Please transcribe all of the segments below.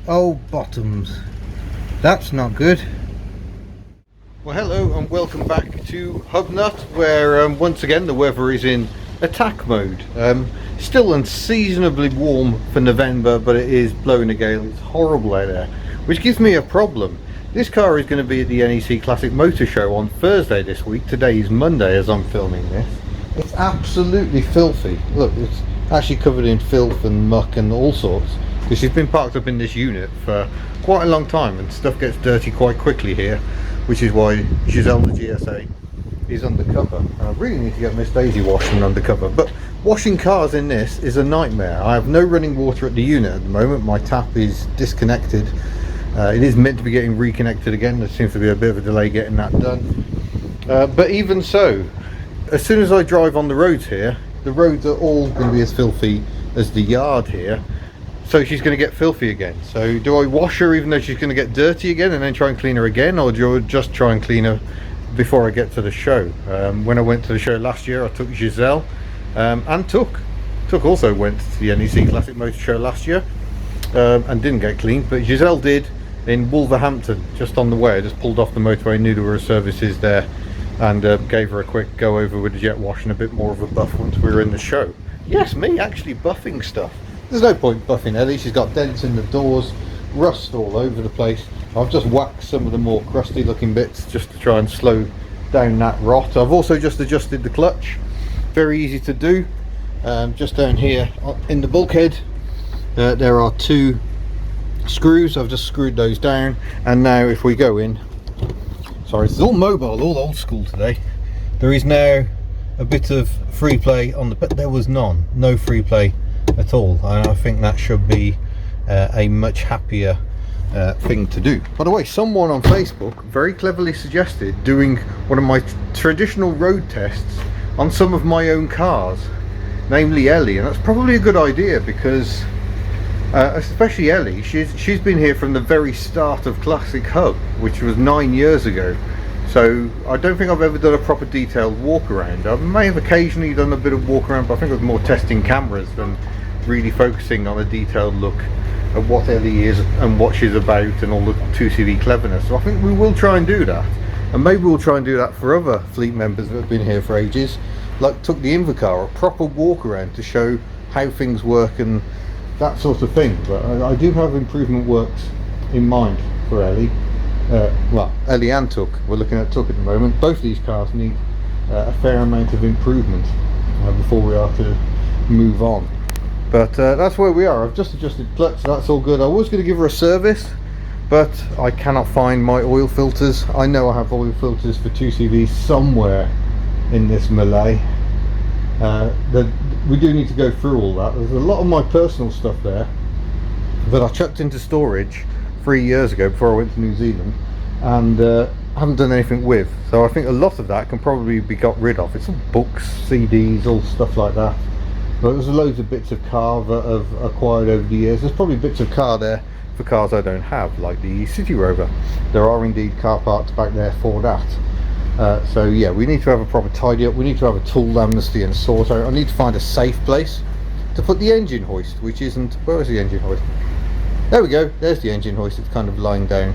Oh, bottoms. That's not good. Well, hello and welcome back to Hubnut, where once again the weather is in attack mode. Still unseasonably warm for November, but it is blowing a gale. It's horrible out there, which gives me a problem. This car is going to be at the NEC Classic Motor Show on Thursday this week. Today is Monday as I'm filming this. It's absolutely filthy. Look, it's actually covered in filth and muck and all sorts, because she's been parked up in this unit for quite a long time and stuff gets dirty quite quickly here, which is why Giselle the GSA is undercover. And I really need to get Miss Daisy washing undercover, but washing cars in this is a nightmare. I have no running water at the unit at the moment. My tap is disconnected. It is meant to be getting reconnected again. There seems to be a bit of a delay getting that done, but even so, as soon as I drive on the roads here, the roads are all going to be as filthy as the yard here. So she's going to get filthy again. So do I wash her even though she's going to get dirty again and then try and clean her again, or do I just try and clean her before I get to the show? When I went to the show last year, I took Giselle, and Took also went to the NEC Classic Motor Show last year, and didn't get cleaned, but Giselle did in Wolverhampton, just on the way. I just pulled off the motorway, knew there were services there, and gave her a quick go over with the jet wash and a bit more of a buff once we were in the show. Yes, me actually buffing stuff. There's no point buffing Ellie. She's got dents in the doors, rust all over the place. I've just whacked some of the more crusty looking bits just to try and slow down that rot. I've also just adjusted the clutch. Very easy to do. Just down here in the bulkhead, there are two screws. I've just screwed those down, and now if we go in, sorry, it's all mobile, all old school today. There is now a bit of free play on the, but there was no free play at all, and I think that should be a much happier thing to do. By the way, someone on Facebook very cleverly suggested doing one of my traditional road tests on some of my own cars, namely Elly, and that's probably a good idea because especially Elly, she's been here from the very start of Classic Hub, which was 9 years ago. So I don't think I've ever done a proper detailed walk around. I may have occasionally done a bit of walk around, but I think it was more testing cameras than really focusing on a detailed look at what Elly is and what she's about and all the 2CV cleverness. So I think we will try and do that, and maybe we'll try and do that for other fleet members that have been here for ages, like Took the Invacar, a proper walk around to show how things work and that sort of thing. But I do have improvement works in mind for Elly. Well, Elly and Took. We're looking at Took at the moment. Both of these cars need a fair amount of improvement before we are to move on. But that's where we are. I've just adjusted clutch, so that's all good. I was going to give her a service, but I cannot find my oil filters. I know I have oil filters for 2CV somewhere in this melee. We do need to go through all that. There's a lot of my personal stuff there that I chucked into storage 3 years ago before I went to New Zealand, and haven't done anything with. So I think a lot of that can probably be got rid of. It's all books, CDs, all stuff like that. But there's loads of bits of car that I've acquired over the years. There's probably bits of car there for cars I don't have, like the City Rover. There are indeed car parts back there for that. So yeah, we need to have a proper tidy up. We need to have a tool amnesty and sort out. I need to find a safe place to put the engine hoist, which isn't, where is the engine hoist? There we go, there's the engine hoist. It's kind of lying down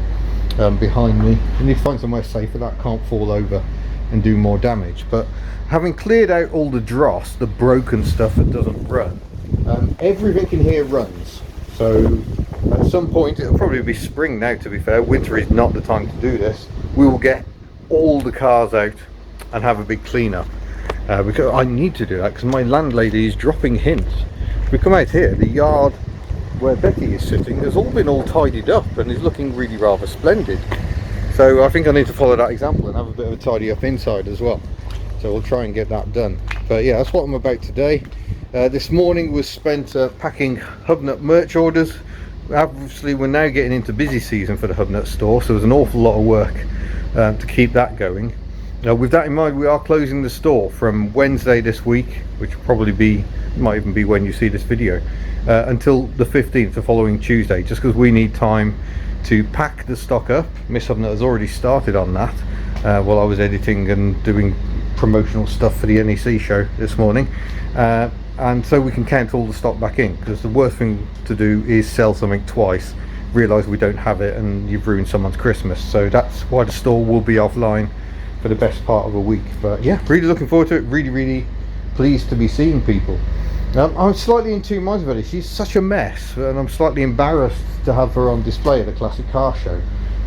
behind me. We need to find somewhere safer that can't fall over and do more damage. But having cleared out all the dross, the broken stuff that doesn't run, everything in here runs. So at some point, it'll probably be spring now, to be fair. Winter is not the time to do this. We will get all the cars out and have a big clean up, because I need to do that because my landlady is dropping hints. If we come out here, the yard where Betty is sitting has all been tidied up and is looking really rather splendid. So I think I need to follow that example and have a bit of a tidy up inside as well. So we'll try and get that done. But yeah, that's what I'm about today. This morning was spent packing Hubnut merch orders. Obviously we're now getting into busy season for the Hubnut store, so there's an awful lot of work to keep that going. With that in mind, we are closing the store from Wednesday this week, which will probably be, might even be when you see this video, until the 15th, the following Tuesday, just because we need time to pack the stock up. Miss Hubnut has already started on that while I was editing and doing promotional stuff for the NEC show this morning, and so we can count all the stock back in, because the worst thing to do is sell something twice realise we don't have it and you've ruined someone's Christmas. So that's why the store will be offline for the best part of a week. But yeah, really looking forward to it. Really pleased to be seeing people. I'm slightly in two minds about it. She's such a mess, and I'm slightly embarrassed to have her on display at a classic car show.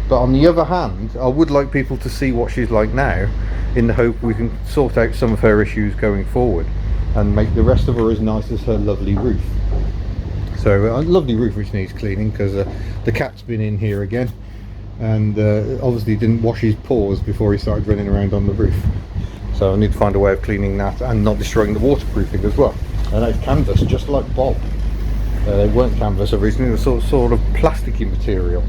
But on the other hand, I would like people to see what she's like now, in the hope we can sort out some of her issues going forward and make the rest of her as nice as her lovely roof. So a lovely roof which needs cleaning, because the cat's been in here again, and obviously didn't wash his paws before he started running around on the roof. So I need to find a way of cleaning that and not destroying the waterproofing as well. And it's canvas, just like Bob. They weren't canvas originally, they were sort of plasticky material,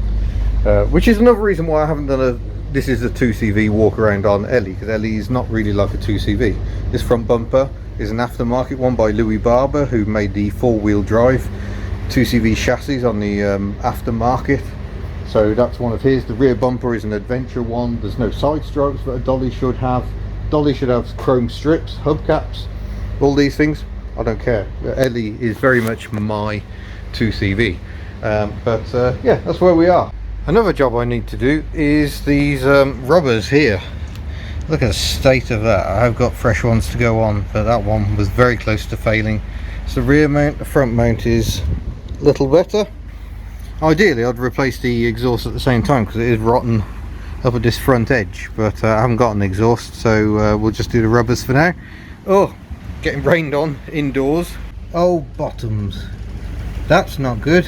which is another reason why I haven't done this is a 2CV walk around on Elly, because Elly is not really like a 2CV. This front bumper is an aftermarket one by Louis Barber, who made the 4-wheel drive 2CV chassis on the aftermarket. So that's one of his. The rear bumper is an adventure one. There's no side stripes that a dolly should have. Dolly should have chrome strips, hubcaps, all these things. I don't care. Elly is very much my 2CV. Yeah, that's where we are. Another job I need to do is these rubbers here. Look at the state of that. I have got fresh ones to go on, but that one was very close to failing. It's the rear mount. The front mount is a little better. Ideally I'd replace the exhaust at the same time, because it is rotten up at this front edge, but I haven't got an exhaust, so we'll just do the rubbers for now. Oh, getting rained on indoors. Oh, bottoms, that's not good.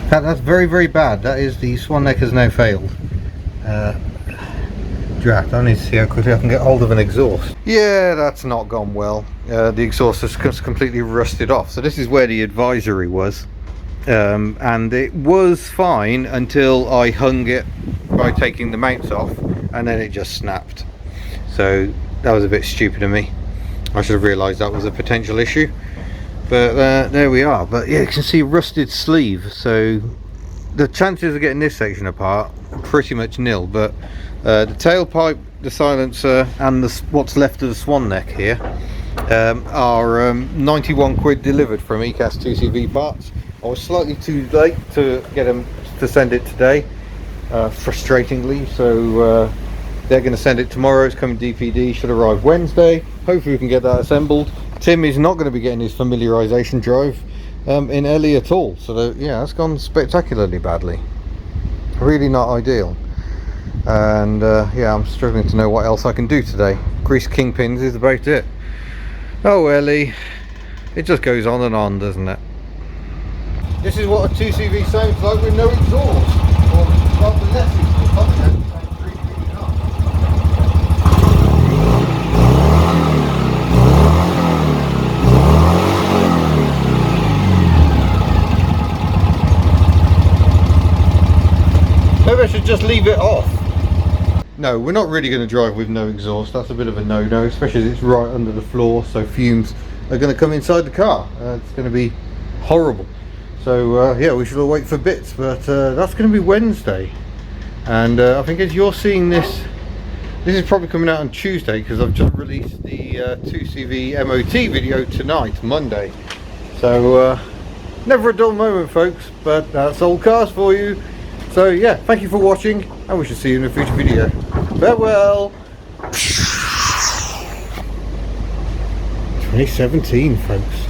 That's very bad. That is, the swan neck has now failed. Drat, I need to see how quickly I can get hold of an exhaust. Yeah, that's not gone well. The exhaust has completely rusted off. So this is where the advisory was, and it was fine until I hung it by taking the mounts off, and then it just snapped. So that was a bit stupid of me. I should have realised that was a potential issue, but there we are. But yeah, you can see rusted sleeve, so the chances of getting this section apart are pretty much nil. But the tailpipe, the silencer, and what's left of the swan neck here are 91 quid delivered from ECAS 2CV parts. I was slightly too late to get them to send it today, frustratingly, so they're going to send it tomorrow. It's coming DPD, should arrive Wednesday. Hopefully we can get that assembled. Tim is not going to be getting his familiarisation drive in Elly at all, so yeah, that's gone spectacularly badly. Really not ideal. And yeah, I'm struggling to know what else I can do today. Grease kingpins is about it. Oh, Elly, it just goes on and on, doesn't it? This is what a 2CV sounds like with no exhaust, or rather less exhaust. Maybe I should just leave it off. No, we're not really going to drive with no exhaust. That's a bit of a no-no, especially as it's right under the floor, so fumes are going to come inside the car. It's going to be horrible. So yeah, we should all wait for bits, but that's going to be Wednesday. And I think as you're seeing this is probably coming out on Tuesday, because I've just released the 2CV MOT video tonight, Monday. So never a dull moment, folks, but that's old cars for you. So yeah, thank you for watching, and we shall see you in a future video. Farewell. 2017, folks.